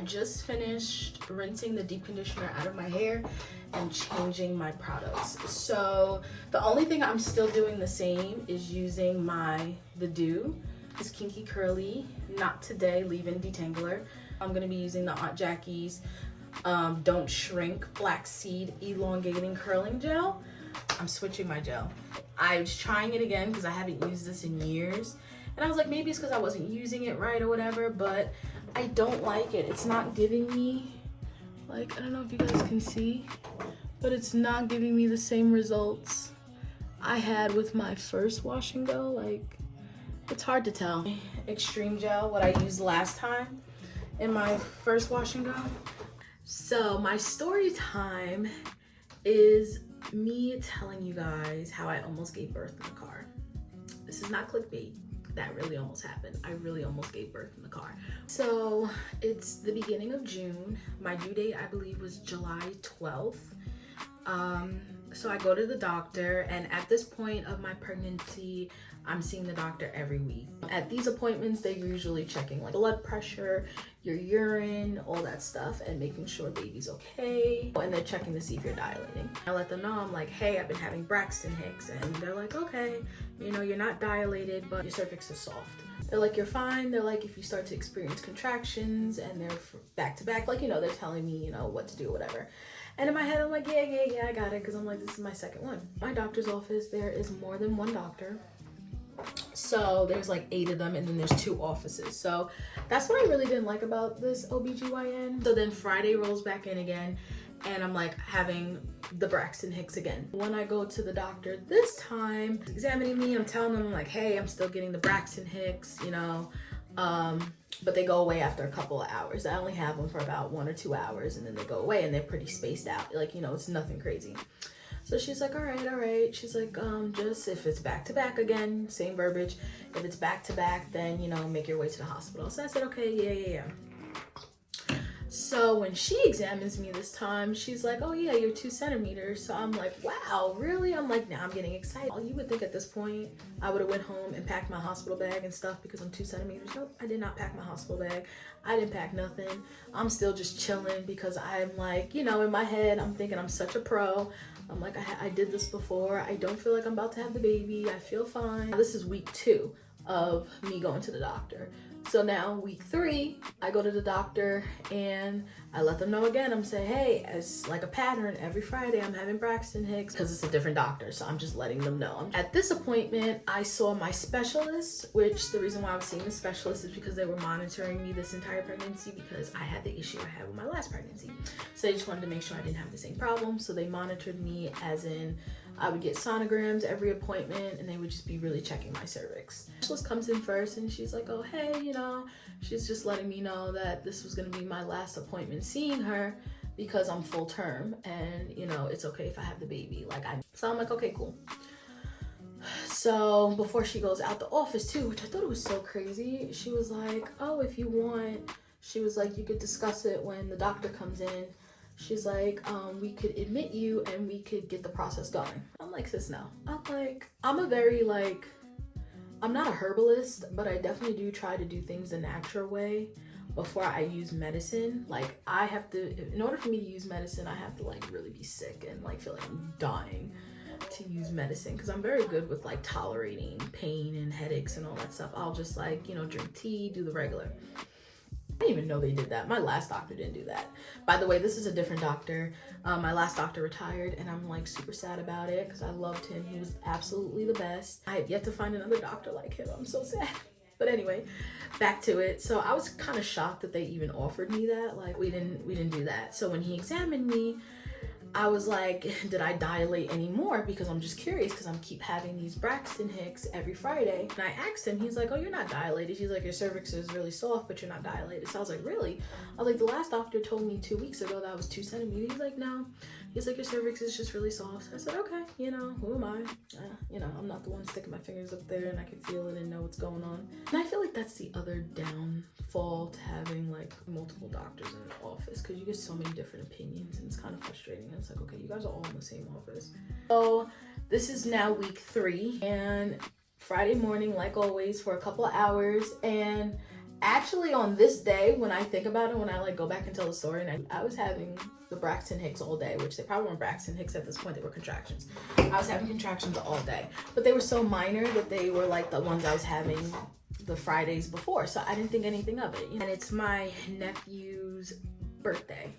just finished rinsing the deep conditioner out of my hair and changing my products. So the only thing I'm still doing the same is using the Dew. This Kinky Curly, not today, leave-in detangler. I'm gonna be using the Aunt Jackie's Don't Shrink Black Seed Elongating Curling Gel. I'm switching my gel. I was trying it again because I haven't used this in years. And I was like, maybe it's because I wasn't using it right or whatever, but I don't like it. It's not giving me, like, I don't know if you guys can see, but it's not giving me the same results I had with my first wash and go. Like, it's hard to tell. Extreme Gel, what I used last time in my first wash and go. So my story time is me telling you guys how I almost gave birth in the car. This is not clickbait. That really almost happened. I really almost gave birth in the car. So it's the beginning of June. My due date, I believe, was July 12th. So I go to the doctor, and at this point of my pregnancy, I'm seeing the doctor every week. At these appointments, they're usually checking like blood pressure, your urine, all that stuff, and making sure baby's okay. And they're checking to see if you're dilating. I let them know, I'm like, hey, I've been having Braxton Hicks. And they're like, okay, you know, you're not dilated, but your cervix is soft. They're like, you're fine. They're like, if you start to experience contractions and they're back to back, like, you know, they're telling me, you know, what to do, whatever. And in my head, I'm like, yeah, I got it. Because I'm like, this is my second one. My doctor's office, there is more than one doctor. So there's like 8 of them, and then there's 2 offices. So that's what I really didn't like about this OBGYN. So then Friday rolls back in again, and I'm like having the Braxton Hicks again. When I go to the doctor this time, examining me, I'm telling them, I'm like, hey, I'm still getting the Braxton Hicks, you know, but they go away after a couple of hours. I only have them for about 1 or 2 hours, and then they go away, and they're pretty spaced out. Like, you know, it's nothing crazy. So she's like, all right. She's like, just if it's back to back again, same verbiage. If it's back to back, then, you know, make your way to the hospital. So I said, okay, yeah. So when she examines me this time, she's like, oh yeah, you're 2 centimeters. So I'm like, wow, really? I'm like, now I'm getting excited. You would think at this point I would have went home and packed my hospital bag and stuff because I'm 2 centimeters. Nope, I did not pack my hospital bag. I didn't pack nothing. I'm still just chilling because I'm like, you know, in my head, I'm thinking I'm such a pro. I'm like, I did this before. I don't feel like I'm about to have the baby. I feel fine. This is week 2 of me going to the doctor. So now week 3, I go to the doctor and I let them know again. I'm saying, hey, as like a pattern, every Friday I'm having Braxton Hicks because it's a different doctor. So I'm just letting them know. At this appointment, I saw my specialist, which the reason why I was seeing the specialist is because they were monitoring me this entire pregnancy because I had the issue I had with my last pregnancy. So they just wanted to make sure I didn't have the same problem. So they monitored me, as in I would get sonograms every appointment, and they would just be really checking my cervix. Specialist comes in first, and she's like, oh, hey, you know, she's just letting me know that this was gonna be my last appointment seeing her because I'm full term, and, you know, it's okay if I have the baby. So I'm like, okay, cool. So before she goes out the office too, which I thought it was so crazy, she was like, oh, if you want, she was like, you could discuss it when the doctor comes in. She's like, we could admit you and we could get the process going. I'm like, sis, no. I'm like, I'm not a herbalist, but I definitely do try to do things the natural way before I use medicine. Like, I have to, in order for me to use medicine, I have to like really be sick and like feel like I'm dying to use medicine, because I'm very good with like tolerating pain and headaches and all that stuff. I'll just like, you know, drink tea, do the regular. I didn't even know they did that. My last doctor didn't do that. By the way, this is a different doctor. My last doctor retired, and I'm like super sad about it because I loved him. He was absolutely the best. I have yet to find another doctor like him. I'm so sad. But anyway, back to it. So I was kind of shocked that they even offered me that. Like, we didn't do that. So when he examined me, I was like, did I dilate anymore? Because I'm just curious, because I'm keep having these Braxton Hicks every Friday. And I asked him, he's like, oh, you're not dilated. He's like, your cervix is really soft, but you're not dilated. So I was like, really? I was like, the last doctor told me 2 weeks ago that I was 2 centimeters. He's like, no. He's like, your cervix is just really soft. I said, okay, you know, who am I? You know, I'm not the one sticking my fingers up there and I can feel it and know what's going on. And I feel like that's the other downfall to having like multiple doctors in the office, because you get so many different opinions and it's kind of frustrating. And it's like, okay, you guys are all in the same office. So this is now week 3, and Friday morning, like always, for a couple of hours. And Actually, on this day, when I think about it, when I like go back and tell the story, and I was having the Braxton Hicks all day, which they probably weren't Braxton Hicks at this point, they were contractions. I was having contractions all day, but they were so minor that they were like the ones I was having the Fridays before, so I didn't think anything of it. And it's my nephew's birthday.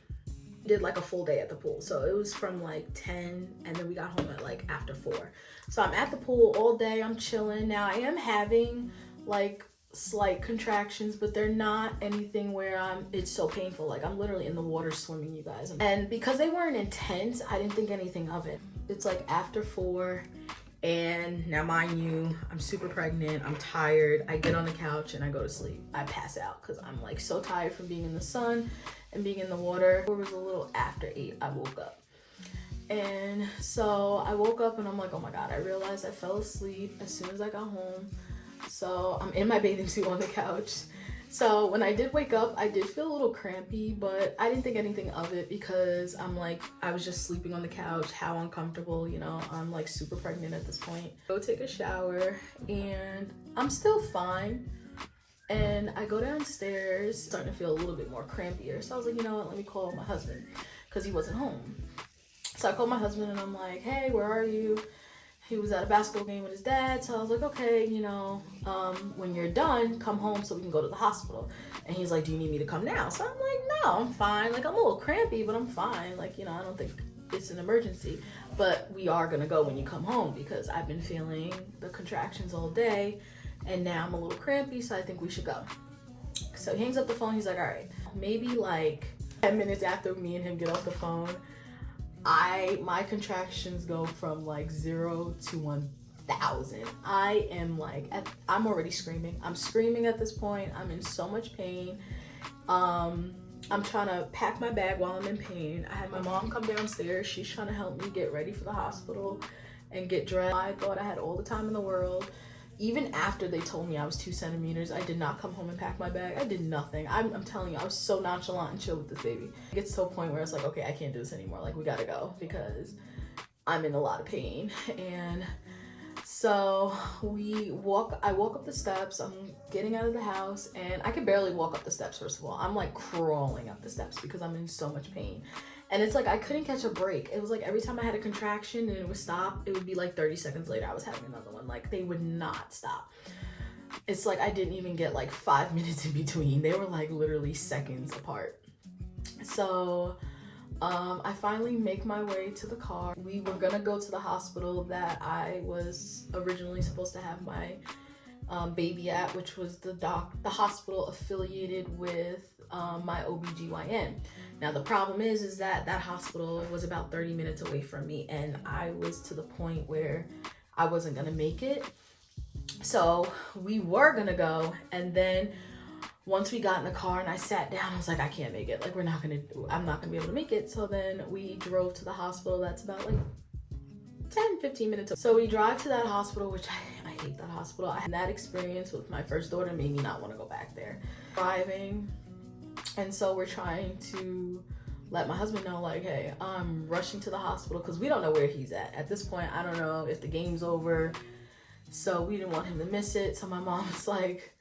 We did like a full day at the pool, so it was from like 10, and then we got home at like after 4. So I'm at the pool all day, I'm chilling. Now I am having like slight contractions, but they're not anything where it's so painful. Like I'm literally in the water swimming, you guys. And because they weren't intense, I didn't think anything of it. It's like after 4, and now mind you, I'm super pregnant, I'm tired. I get on the couch and I go to sleep. I pass out because I'm like so tired from being in the sun and being in the water. It was a little after 8, I woke up. And so I woke up and I'm like, oh my God, I realized I fell asleep as soon as I got home. So I'm in my bathing suit on the couch. So when I did wake up, I did feel a little crampy, but I didn't think anything of it because I'm like, I was just sleeping on the couch. How uncomfortable, you know, I'm like super pregnant at this point. Go take a shower and I'm still fine. And I go downstairs, starting to feel a little bit more crampier. So I was like, you know what, let me call my husband because he wasn't home. So I called my husband and I'm like, hey, where are you? He was at a basketball game with his dad. So I was like, okay, you know, when you're done, come home so we can go to the hospital. And he's like, do you need me to come now? So I'm like, no, I'm fine. Like, I'm a little crampy, but I'm fine. Like, you know, I don't think it's an emergency. But we are going to go when you come home because I've been feeling the contractions all day. And now I'm a little crampy, so I think we should go. So he hangs up the phone. He's like, all right. Maybe like 10 minutes after me and him get off the phone, my contractions go from like 0 to 1,000. I am like, I'm already screaming. I'm screaming at this point. I'm in so much pain. I'm trying to pack my bag while I'm in pain. I had my mom come downstairs. She's trying to help me get ready for the hospital and get dressed. I thought I had all the time in the world. Even after they told me I was 2 centimeters, I did not come home and pack my bag. I did nothing. I'm telling you, I was so nonchalant and chill with this baby. It gets to a point where it's like, okay, I can't do this anymore. Like, we gotta go because I'm in a lot of pain. And so I walk up the steps. I'm getting out of the house and I can barely walk up the steps, first of all. I'm like crawling up the steps because I'm in so much pain. And it's like, I couldn't catch a break. It was like every time I had a contraction and it would stop, it would be like 30 seconds later, I was having another one. Like, they would not stop. It's like, I didn't even get like 5 minutes in between. They were like literally seconds apart. So, I finally make my way to the car. We were gonna go to the hospital that I was originally supposed to have my baby at, which was the hospital affiliated with my OBGYN. Now the problem is that hospital was about 30 minutes away from me, and I was to the point where I wasn't gonna make it. So we were gonna go, and then once we got in the car and I sat down, I was like, I can't make it. Like, I'm not gonna be able to make it. So then we drove to the hospital. That's about like 10-15 minutes. So we drive to that hospital, which I hate that hospital. I had that experience with my first daughter, made me not want to go back there. Driving. And so we're trying to let my husband know, like, hey, I'm rushing to the hospital because we don't know where he's at. At this point, I don't know if the game's over. So we didn't want him to miss it. So my mom's like,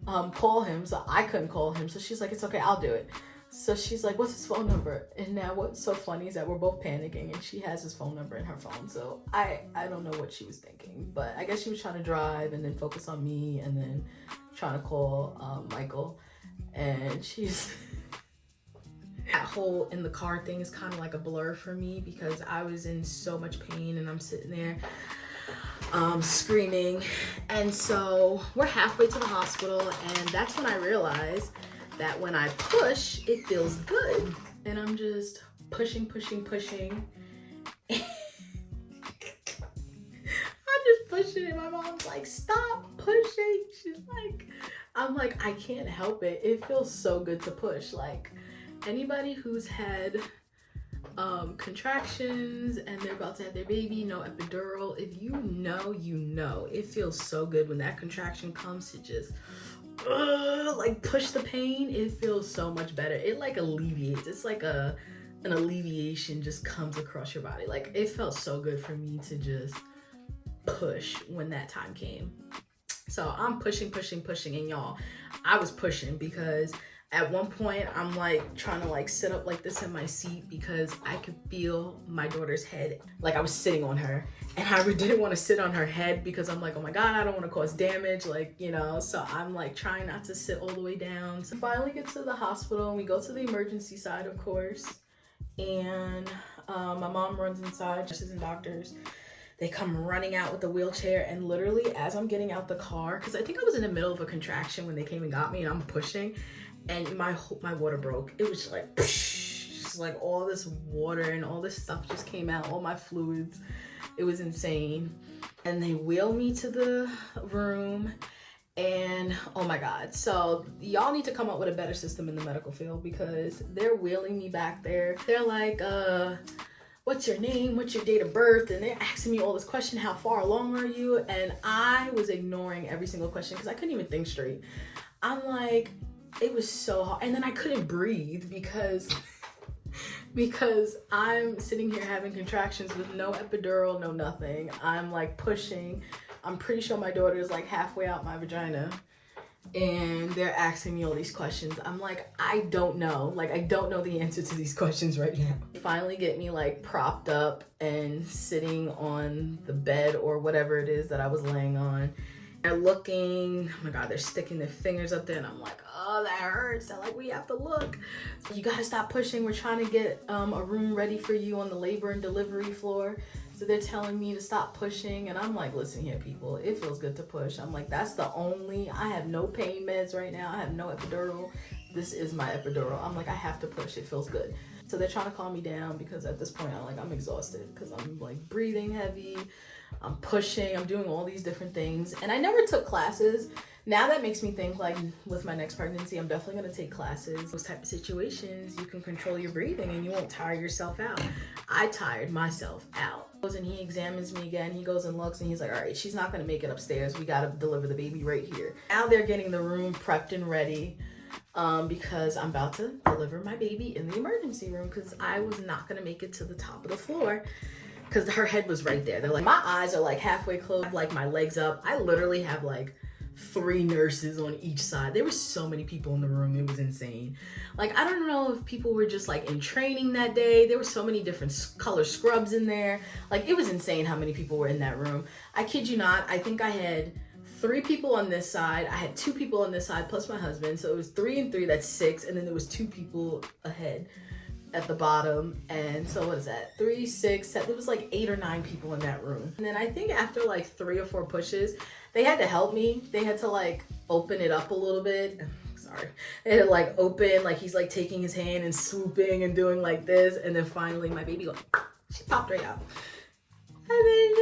call him. So I couldn't call him. So she's like, it's okay, I'll do it. So she's like, what's his phone number? And now what's so funny is that we're both panicking and she has his phone number in her phone. So I don't know what she was thinking, but I guess she was trying to drive and then focus on me and then trying to call Michael. And she's that whole in the car thing is kind of like a blur for me because I was in so much pain and I'm sitting there screaming. And so we're halfway to the hospital, and that's when I realized that when I push, it feels good. And I'm just pushing. I'm just pushing, and my mom's like, stop pushing. She's like, I'm like, I can't help it. It feels so good to push. Like, anybody who's had contractions and they're about to have their baby, no epidural, if you know, it feels so good when that contraction comes to just like push the pain. It feels so much better. It like alleviates. It's like an alleviation just comes across your body. Like, it felt so good for me to just push when that time came. So I'm pushing, and y'all, I was pushing because at one point I'm like trying to like sit up like this in my seat because I could feel my daughter's head. Like I was sitting on her, and I didn't want to sit on her head because I'm like, oh my God, I don't want to cause damage, like, you know, so I'm like trying not to sit all the way down. So finally get to the hospital, and we go to the emergency side, of course, and my mom runs inside, nurses and doctors. They come running out with the wheelchair, and literally as I'm getting out the car, because I think I was in the middle of a contraction when they came and got me, and I'm pushing, and my water broke. It was like, just like all this water and all this stuff just came out, all my fluids. It was insane. And they wheel me to the room, and oh my God. So y'all need to come up with a better system in the medical field, because they're wheeling me back there. They're like, what's your name? What's your date of birth? And they're asking me all this question. How far along are you? And I was ignoring every single question because I couldn't even think straight. I'm like, it was so hard. And then I couldn't breathe because I'm sitting here having contractions with no epidural, no nothing. I'm like pushing. I'm pretty sure my daughter is like halfway out my vagina. And they're asking me all these questions. I'm like, I don't know. Like, I don't know the answer to these questions right now. Finally get me like propped up and sitting on the bed or whatever it is that I was laying on. They're looking, oh my God, they're sticking their fingers up there, and I'm like, oh, that hurts. They're like, we have to look. So you gotta stop pushing. We're trying to get a room ready for you on the labor and delivery floor. So they're telling me to stop pushing, and I'm like, listen here, people, it feels good to push. I'm like, I have no pain meds right now. I have no epidural. This is my epidural. I'm like, I have to push. It feels good. So they're trying to calm me down because at this point, I'm exhausted because I'm like breathing heavy. I'm pushing. I'm doing all these different things. And I never took classes. Now that makes me think, like, with my next pregnancy, I'm definitely going to take classes. Those type of situations, you can control your breathing and you won't tire yourself out. I tired myself out. And he examines me again. He goes and looks, and he's like, all right, she's not going to make it upstairs. We got to deliver the baby right here. Now they're getting the room prepped and ready because I'm about to deliver my baby in the emergency room because I was not going to make it to the top of the floor because her head was right there. They're like, my eyes are like halfway closed, like my legs up. I literally have like 3 nurses on each side. There were so many people in the room. It was insane. Like, I don't know if people were just like in training that day. There were so many different color scrubs in there. Like, it was insane how many people were in that room. I kid you not. I think I had 3 people on this side. I had 2 people on this side plus my husband. So it was 3 and 3, that's 6. And then there was 2 people ahead at the bottom. And so what is that? 3, 6, 7. There was like 8 or 9 people in that room. And then I think after like 3 or 4 pushes, they had to help me. They had to like open it up a little bit. Sorry. They had to like open, like he's like taking his hand and swooping and doing like this. And then finally my baby she popped right out. And then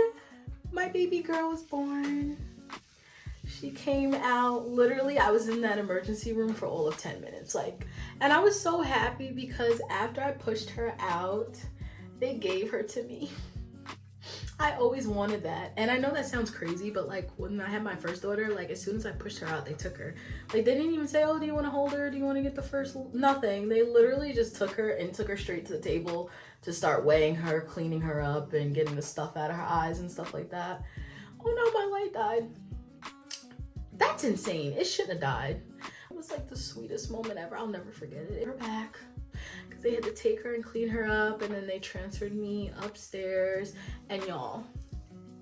my baby girl was born. She came out, literally, I was in that emergency room for all of 10 minutes. Like, and I was so happy because after I pushed her out, they gave her to me. I always wanted that. And I know that sounds crazy, but like when I had my first daughter, like as soon as I pushed her out, they took her. Like they didn't even say, oh, do you want to hold her? Do you want to get the first? Nothing. They literally just took her and took her straight to the table to start weighing her, cleaning her up and getting the stuff out of her eyes and stuff like that. Oh no, my light died. That's insane. It shouldn't have died. It was like the sweetest moment ever. I'll never forget it. We're back. They had to take her and clean her up, and then they transferred me upstairs. And y'all,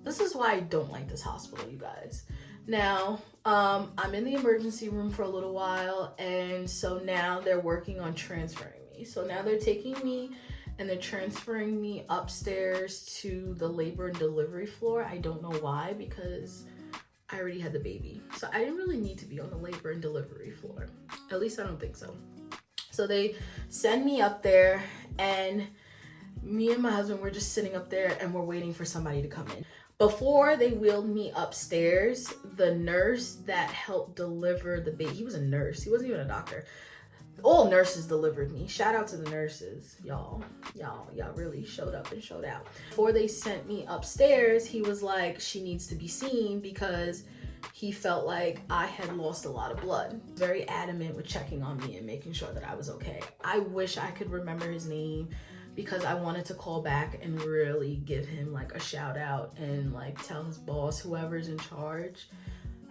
this is why I don't like this hospital, you guys. Now, I'm in the emergency room for a little while, and so now they're working on transferring me. So now they're taking me and they're transferring me upstairs to the labor and delivery floor. I don't know why, because I already had the baby. So I didn't really need to be on the labor and delivery floor. At least I don't think so. So they send me up there, and me and my husband were just sitting up there and we're waiting for somebody to come in. Before they wheeled me upstairs, the nurse that helped deliver the baby, he was a nurse, he wasn't even a doctor. All nurses delivered me. Shout out to the nurses. Y'all really showed up and showed out. Before they sent me upstairs, he was like, she needs to be seen because he felt like I had lost a lot of blood. Very adamant with checking on me and making sure that I was okay. I wish I could remember his name because I wanted to call back and really give him like a shout out and like tell his boss, whoever's in charge,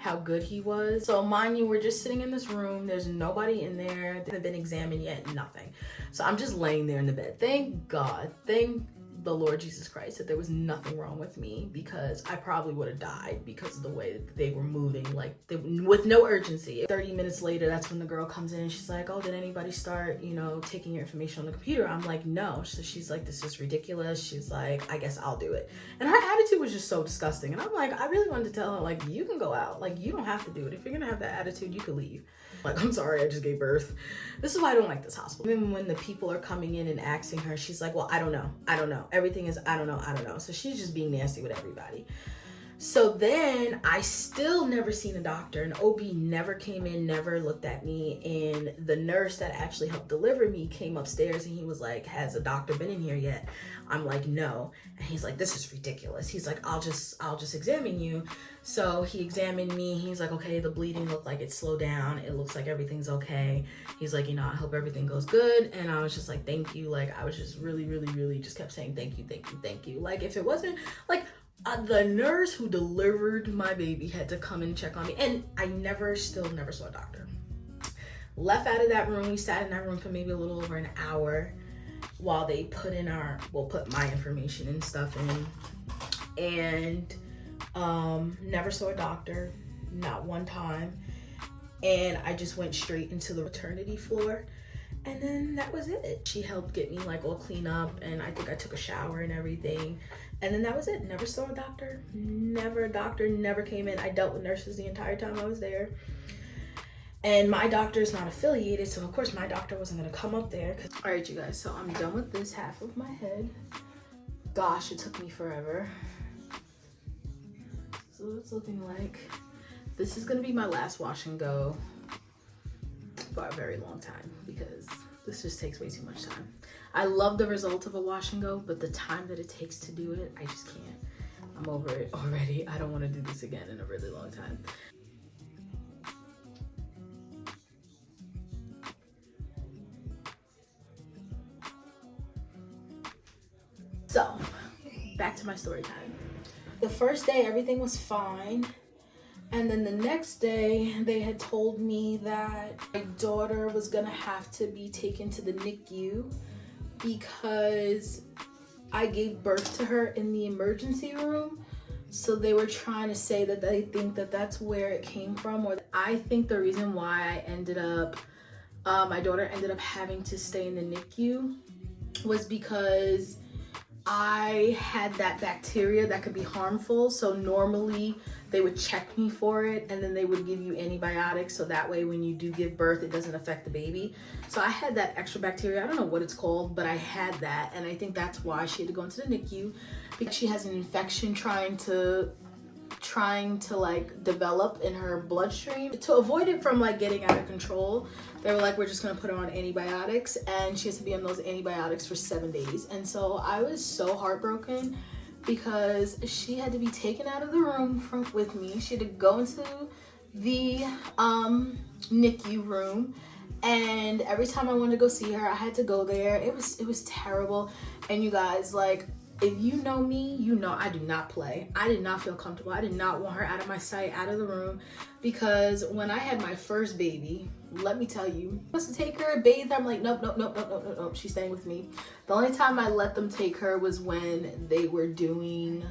how good he was. So mind you, we're just sitting in this room. There's nobody in there. They haven't been examined yet, nothing. So I'm just laying there in the bed. Thank God, thank the Lord Jesus Christ that there was nothing wrong with me, because I probably would have died because of the way that they were moving, like with no urgency. 30 minutes later, that's when the girl comes in and she's like, oh, did anybody start, you know, taking your information on the computer? I'm like, no. So she's like, this is ridiculous. She's like, I guess I'll do it. And her attitude was just so disgusting. And I'm like, I really wanted to tell her, like, you can go out. Like, you don't have to do it. If you're gonna have that attitude, you could leave. Like, I'm sorry, I just gave birth. This is why I don't like this hospital. Even when the people are coming in and asking her, she's like, well, I don't know. Everything is, I don't know. So she's just being nasty with everybody. So then I still never seen a doctor, and OB never came in, never looked at me. And the nurse that actually helped deliver me came upstairs and he was like, has a doctor been in here yet? I'm like, no. And he's like, this is ridiculous. He's like, I'll just examine you. So he examined me. He's like, okay, the bleeding looked like it slowed down. It looks like everything's okay. He's like, you know, I hope everything goes good. And I was just like, thank you. Like, I was just really just kept saying, thank you. Like, if it wasn't like, the nurse who delivered my baby had to come and check on me, and I still never saw a doctor. Left out of that room. We sat in that room for maybe a little over an hour while they put my information and stuff in, and never saw a doctor, not one time. And I just went straight into the maternity floor, and then that was it. She helped get me like all clean up, and I think I took a shower and everything. And then that was it. Never saw a doctor. Never came in. I dealt with nurses the entire time I was there. And my doctor is not affiliated, so of course my doctor wasn't gonna come up there. All right, you guys, so I'm done with this half of my head. Gosh, it took me forever. So it's looking like this is gonna be my last wash and go for a very long time, because this just takes way too much time. I love the result of a wash and go, but the time that it takes to do it, I just can't. I'm over it already. I don't want to do this again in a really long time. So, back to my story time. The first day, everything was fine. And then the next day, they had told me that my daughter was gonna have to be taken to the NICU because I gave birth to her in the emergency room. So they were trying to say that they think that that's where it came from. Or I think the reason why I ended up, my daughter ended up having to stay in the NICU was because I had that bacteria that could be harmful. So normally they would check me for it, and then they would give you antibiotics, so that way when you do give birth, it doesn't affect the baby. So I had that extra bacteria. I don't know what it's called, but I had that, and I think that's why she had to go into the NICU, because she has an infection trying to like develop in her bloodstream. To avoid it from like getting out of control, they were like, we're just gonna put her on antibiotics, and she has to be on those antibiotics for 7 days. And so I was so heartbroken, because she had to be taken out of the room with me. She had to go into the NICU room, and every time I wanted to go see her, I had to go there. It was terrible. And you guys, like, if you know me, you know I do not play. I did not feel comfortable. I did not want her out of my sight, out of the room, because when I had my first baby, let me tell you, I was to take her, bathe her. I'm like, nope, she's staying with me. The only time I let them take her was when they were doing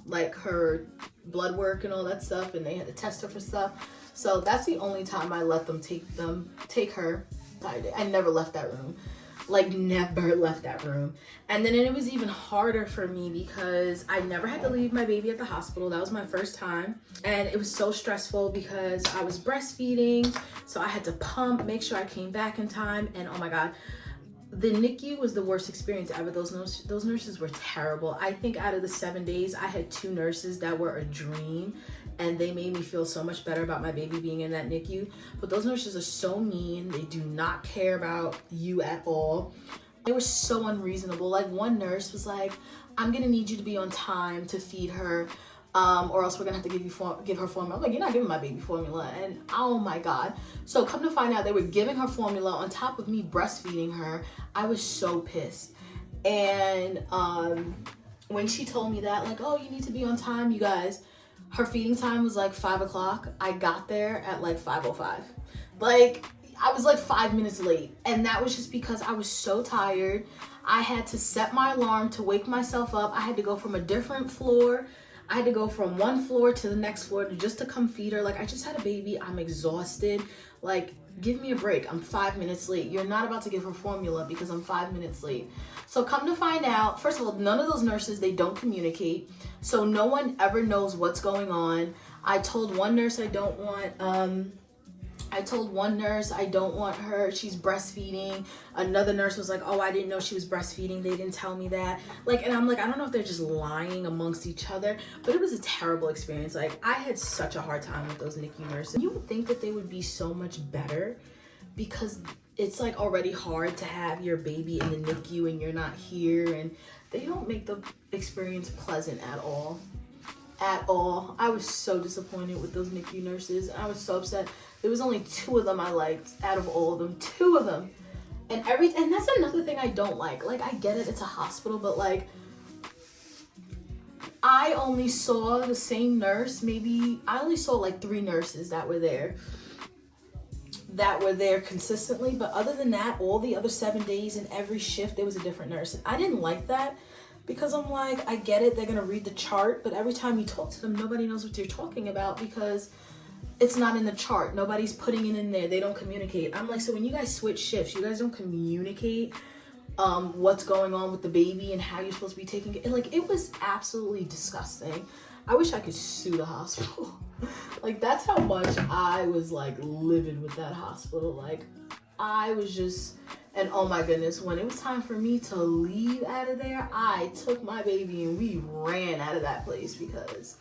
like her blood work and all that stuff, and they had to test her for stuff. So that's the only time I let them take her. I never left that room. Like, never left that room. And then it was even harder for me because I never had to leave my baby at the hospital. That was my first time, and it was so stressful because I was breastfeeding, so I had to pump, make sure I came back in time. And oh my god, the NICU was the worst experience ever. Those nurses were terrible. I think out of the 7 days, I had 2 nurses that were a dream, and they made me feel so much better about my baby being in that NICU. But those nurses are so mean. They do not care about you at all. They were so unreasonable. Like, one nurse was like, I'm gonna need you to be on time to feed her, or else we're gonna have to give her formula. I'm like, you're not giving my baby formula. And oh my god. So come to find out, they were giving her formula on top of me breastfeeding her. I was so pissed. And when she told me that, like, oh, you need to be on time, you guys, Her feeding time was like 5 o'clock. I got there at like 5:05. Like, I was like 5 minutes late. And that was just because I was so tired. I had to set my alarm to wake myself up. I had to go from a different floor. I had to go from one floor to the next floor just to come feed her. Like, I just had a baby. I'm exhausted. Like, give me a break. I'm 5 minutes late. You're not about to give her formula because I'm 5 minutes late. So come to find out, first of all, none of those nurses, they don't communicate. So no one ever knows what's going on. I told one nurse I don't want her, she's breastfeeding. Another nurse was like, oh, I didn't know she was breastfeeding. They didn't tell me that. Like, and I'm like, I don't know if they're just lying amongst each other, but it was a terrible experience. Like, I had such a hard time with those NICU nurses. You would think that they would be so much better because it's like already hard to have your baby in the NICU and you're not here, and they don't make the experience pleasant at all. At all. I was so disappointed with those NICU nurses. I was so upset. There was only 2 of them I liked out of all of them. 2 of them. And that's another thing I don't like. Like, I get it, it's a hospital, but like, I only saw the same nurse, I only saw like 3 nurses that were there consistently. But other than that, all the other 7 days and every shift, there was a different nurse. And I didn't like that because I'm like, I get it, they're gonna read the chart, but every time you talk to them, nobody knows what you're talking about because it's not in the chart. Nobody's putting it in there. They don't communicate. I'm like, so when you guys switch shifts, you guys don't communicate what's going on with the baby and how you're supposed to be taking it. Like, it was absolutely disgusting. I wish I could sue the hospital. Like, that's how much I was like livid with that hospital. Like, I was just, and oh my goodness, when it was time for me to leave out of there, I took my baby and we ran out of that place because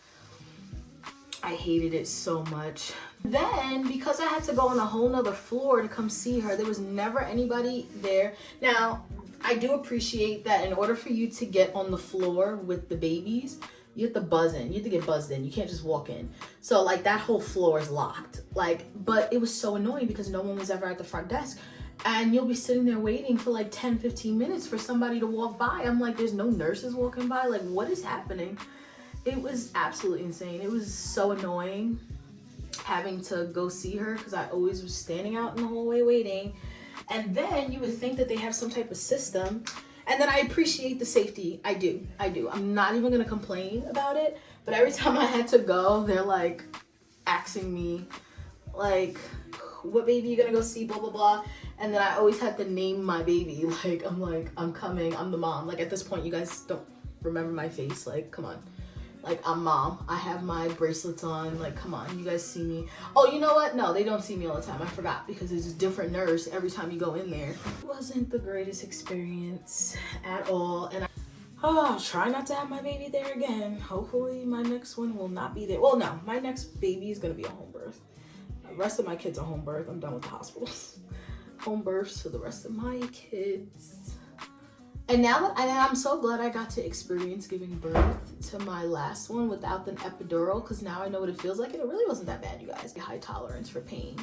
I hated it so much. Then, because I had to go on a whole nother floor to come see her, there was never anybody there. Now, I do appreciate that in order for you to get on the floor with the babies, you have to buzz in. You have to get buzzed in. You can't just walk in. So like, that whole floor is locked. Like, but it was so annoying because no one was ever at the front desk. And you'll be sitting there waiting for like 10, 15 minutes for somebody to walk by. I'm like, there's no nurses walking by. Like, what is happening? It was absolutely insane. It was so annoying having to go see her because I always was standing out in the hallway waiting. And then you would think that they have some type of system. And then I appreciate the safety. I do. I'm not even gonna complain about it. But every time I had to go, they're like asking me, like, what baby you gonna go see, blah, blah, blah. And then I always had to name my baby. Like, I'm coming, I'm the mom. Like, at this point, you guys don't remember my face. Like, come on. Like, I'm mom. I have my bracelets on. Like, come on, you guys see me. Oh, you know what? No, they don't see me all the time. I forgot because there's a different nurse every time you go in there. It wasn't the greatest experience at all. And I'll try not to have my baby there again. Hopefully my next one will not be there. Well, no, my next baby is going to be a home birth. The rest of my kids are home birth. I'm done with the hospitals. Home births for the rest of my kids. And now that I'm so glad I got to experience giving birth to my last one without the epidural, because now I know what it feels like. And it really wasn't that bad, you guys. High tolerance for pain.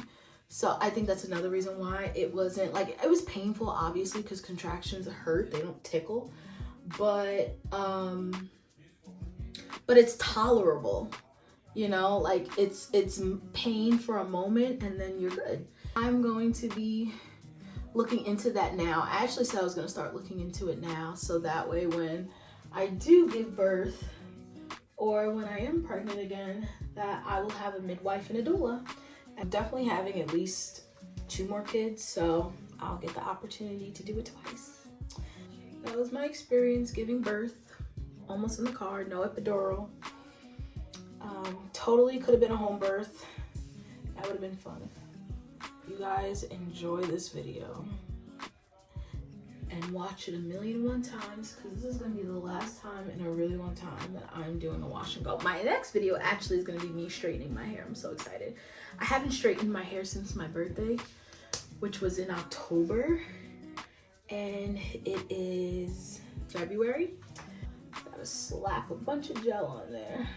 So I think that's another reason why it wasn't, like, it was painful, obviously, because contractions hurt. They don't tickle. But it's tolerable. You know, like, it's pain for a moment and then you're good. I'm going to be looking into that now. I actually said I was going to start looking into it now, so that way when I do give birth or when I am pregnant again, that I will have a midwife and a doula. I'm definitely having at least 2 more kids, so I'll get the opportunity to do it twice. That was my experience giving birth, almost in the car, no epidural. Totally could have been a home birth. That would have been fun. You guys enjoy this video and watch it 1,000,001 times, because this is going to be the last time in a really long time that I'm doing a wash and go. My next video actually is going to be me straightening my hair. I'm so excited. I haven't straightened my hair since my birthday, which was in October, and it is February. Gotta slap a bunch of gel on there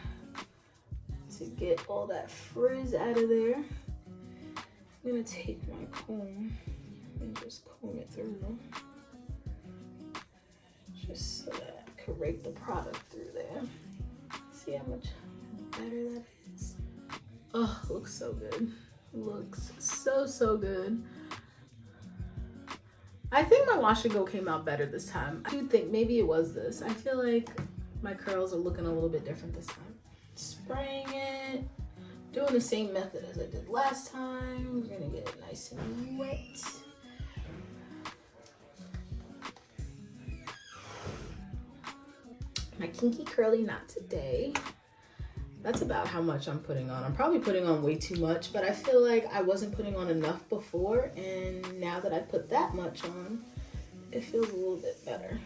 to get all that frizz out of there. I'm gonna take my comb and just comb it through, just so that I can rake the product through there. See how much better that is. Oh, looks so good. Looks so good. I think my wash and go came out better this time. I do think maybe it was this. I feel like my curls are looking a little bit different this time. Spraying it, doing the same method as I did last time. We're gonna get it nice and wet. My kinky curly knot today. That's about how much I'm putting on. I'm probably putting on way too much, but I feel like I wasn't putting on enough before, and now that I put that much on, it feels a little bit better.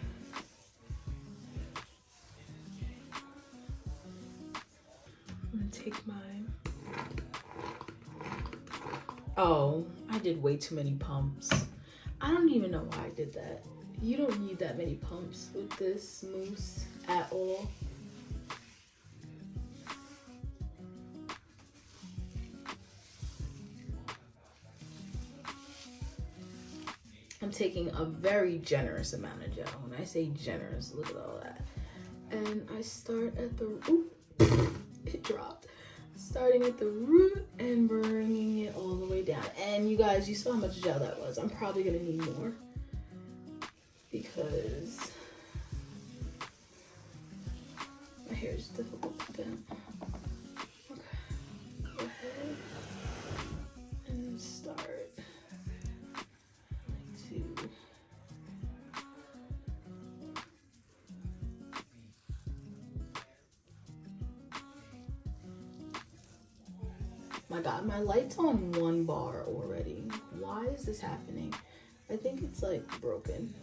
I'm gonna take mine. Oh, I did way too many pumps. I don't even know why I did that. You don't need that many pumps with this mousse at all. I'm taking a very generous amount of gel. When I say generous, look at all that. And I start at the, oop, it dropped. Starting at the root and bringing it all the way down. And you guys, you saw how much gel that was. I'm probably gonna need more because my hair is difficult to bend. Okay, go ahead and start. My God, my light's on 1 bar already. Why is this happening? I think it's like broken,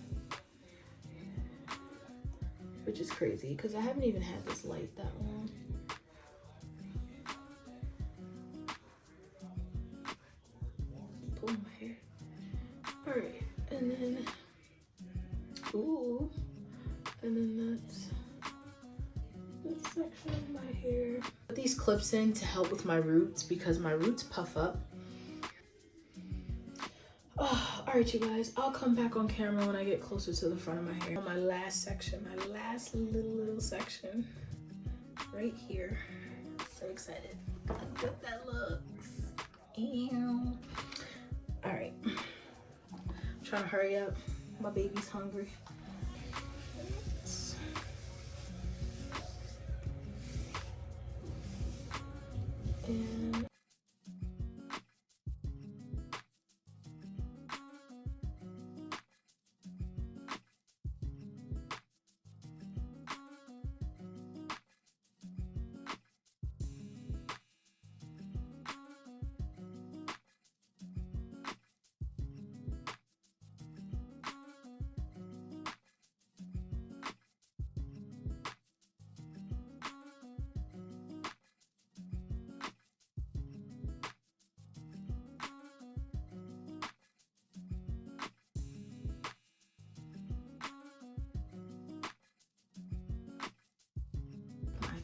which is crazy because I haven't even had this light that long. Pull my hair. All right, and then, ooh, and then that's this section of my hair. Put these clips in to help with my roots because my roots puff up. Oh, all right, you guys, I'll come back on camera when I get closer to the front of my hair. On my last section, my last little section right here. So excited. Look how good that looks. Ew. All right, I'm trying to hurry up. My baby's hungry. And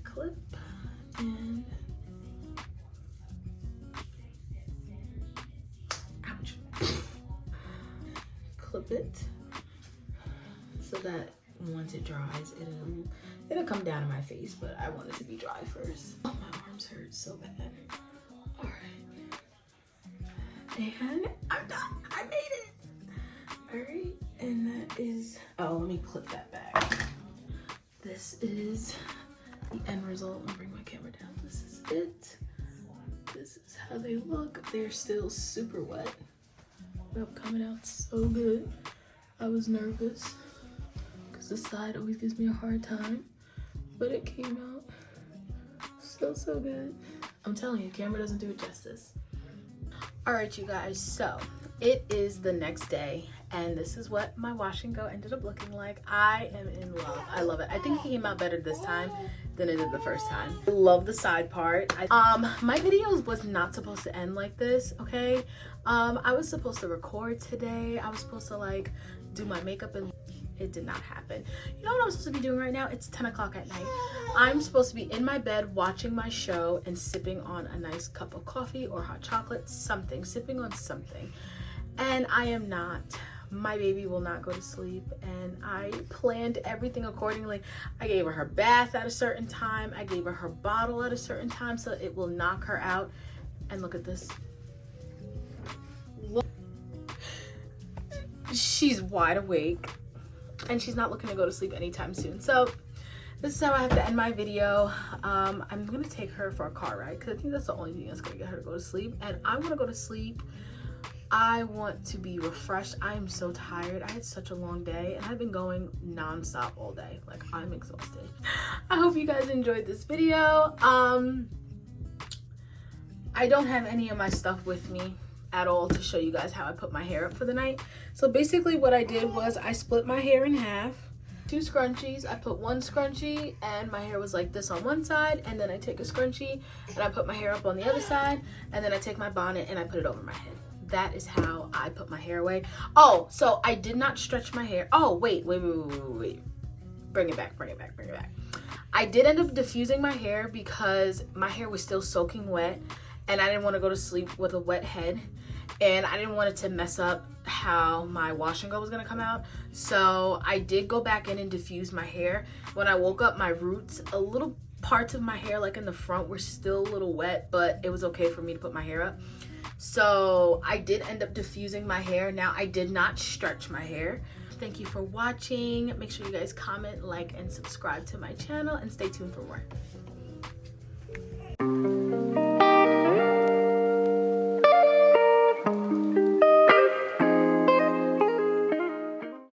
clip and ouch. Clip it so that once it dries, it'll come down to my face, but I want it to be dry first. Oh, my arms hurt so bad. All right, and I'm done. I made it. All right, and that is, oh, let me clip that back. This is the end result. I'll bring my camera down. This is it. This is how they look. They're still super wet, but coming out so good. I was nervous because this side always gives me a hard time, but it came out so good. I'm telling you, camera doesn't do it justice. All right, you guys, so it is the next day and this is what my wash and go ended up looking like. I am in love. I love it. I think it came out better this time than it did the first time. I love the side part. My videos was not supposed to end like this, okay? I was supposed to record today. I was supposed to like do my makeup, and it did not happen. You know what I'm supposed to be doing right now? It's 10 o'clock at night. I'm supposed to be in my bed watching my show and sipping on a nice cup of coffee or hot chocolate, something, sipping on something. And I am not. my baby will not go to sleep, and I planned everything accordingly. I gave her bath at a certain time. I gave her bottle at a certain time so it will knock her out. And look at this. Look. She's wide awake and she's not looking to go to sleep anytime soon. So this is how I have to end my video. I'm gonna take her for a car ride because I think that's the only thing that's gonna get her to go to sleep. And I want to go to sleep. I want to be refreshed. I am so tired. I had such a long day and I've been going non-stop all day. Like, I'm exhausted. I hope you guys enjoyed this video. I don't have any of my stuff with me at all to show you guys how I put my hair up for the night. So basically what I did was I split my hair in half. 2 scrunchies. I put 1 scrunchie and my hair was like this on one side, and then I take a scrunchie and I put my hair up on the other side, and then I take my bonnet and I put it over my head. That is how I put my hair away. Oh, so I did not stretch my hair. Oh, wait. Bring it back. I did end up diffusing my hair because my hair was still soaking wet and I didn't want to go to sleep with a wet head, and I didn't want it to mess up how my wash and go was going to come out. So I did go back in and diffuse my hair. When I woke up, my roots, a little parts of my hair like in the front were still a little wet, but it was okay for me to put my hair up. So I did end up diffusing my hair. Now, I did not stretch my hair. Thank you for watching. Make sure you guys comment, like, and subscribe to my channel, and stay tuned for more.